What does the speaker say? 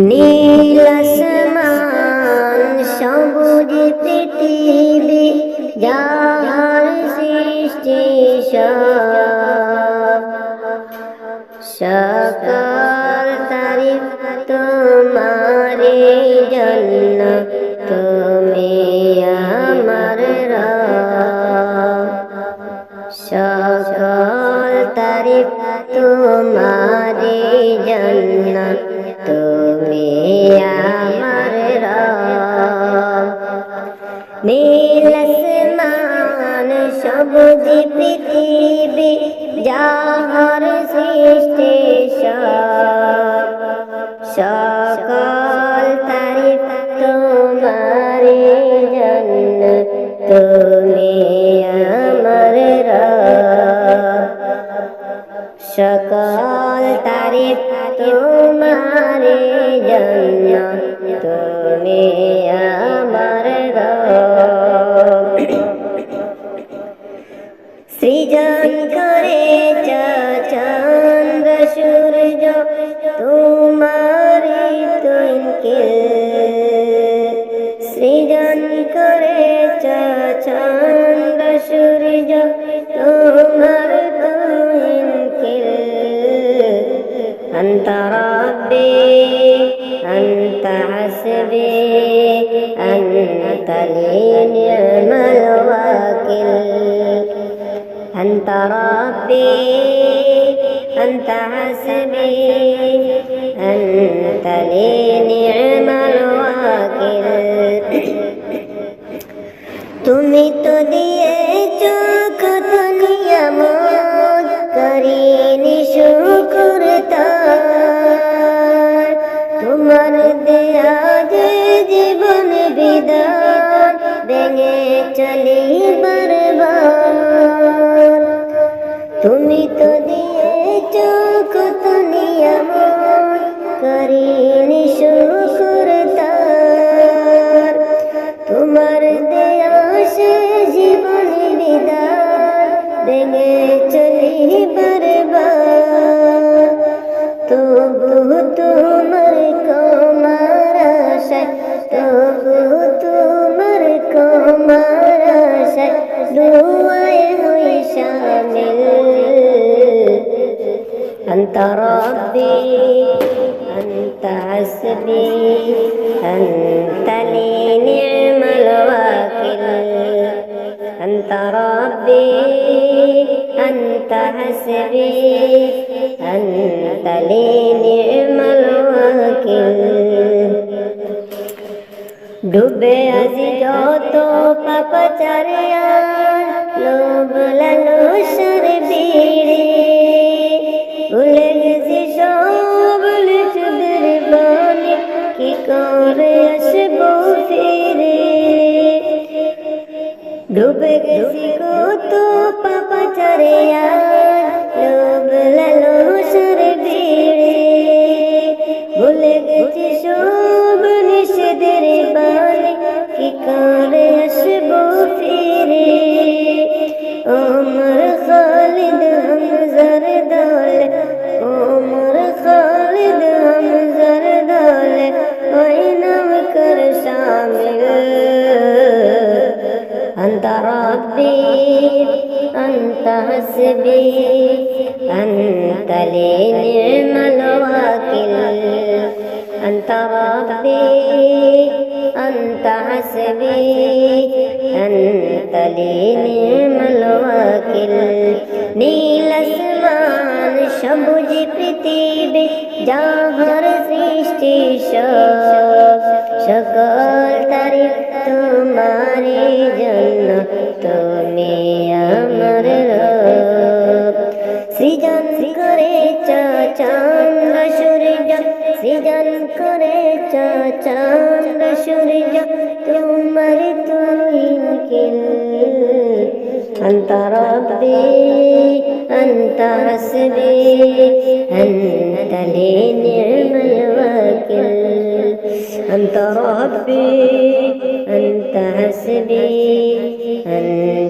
নীল আসমান সবুজ পৃথিবী যার সৃষ্টি সকল তারিফ তোমারে জন্য তুমি আমার রব। সকল তারিফ তোমারে জন্য তুমি আমার রব। নীল আসমান সবুজ পৃথিবী যার সৃষ্টি সকল তারিফ তোমারে জন্য তুমি আমার রব। সকল তারিফ তোমারে জন্য তুমি আমার রব। সৃজন করেছ চন্দ্র সূর্য তোমারি তুনকিল। সৃজন করেছ চন্দ্র সূর্য তোমার তুনকিল। أنت ربي أنت حسبي أنت لي نعم الوكيل. أنت ربي أنت حسبي أنت لي نعم الوكيل. তুমি তো দিয়েছ কত নিয়ামত করিনি শুকর তার। তোমার দেয়া যে জীবন বিধান ভেঙে চলি বারবার। তুমি তো দিয়েছ কত নিয়ামত করিনি শুকর তার। তোমার দেয়া সে জীবন বিধান ভেঙে চলি বারবার। তবু তোমার ক্ষমার আশায়, তবু তোমার ক্ষমার আশায় দুআয় হই শামিল। أنت ربي أنت حسبي أنت لي نعم الوكيل. أنت ربي أنت حسبي أنت لي نعم الوكيل. ডুবে আজি যত পাপাচারে লোভ লালসার ভিড়ে। ভুলে গেছি সব চোখের বাণী, কি করে আসবো ফিরে। ডুবে গেছি কত পাপাচারে লোভ লালসার ভিড়ে। ভুলে গেছি সব নিষেধের বাণী, কি করে আসবো ফিরে। ওমর খালিদ হামজার দলে, ওমর খালিদ হামজার দলে ওই নাম কর শামিল। أنت ربي أنت حسبي أنت لي نعم الوكيل. أنت ربي أنت حسبي أنت لي نعم الوكيل. নীল আসমান সবুজ পৃথিবী যাহার সৃষ্টি সকল তারিফ তোমারে জন্য তুমি আমার রব। সৃজন করেছ চন্দ্র সূর্য, সৃজন করেছ চন্দ্র সূর্য তোমার তুনকিল। أنت ربي أنت حسبي أنت لي نعم الوكيل. أنت ربي أنت حسبي أنت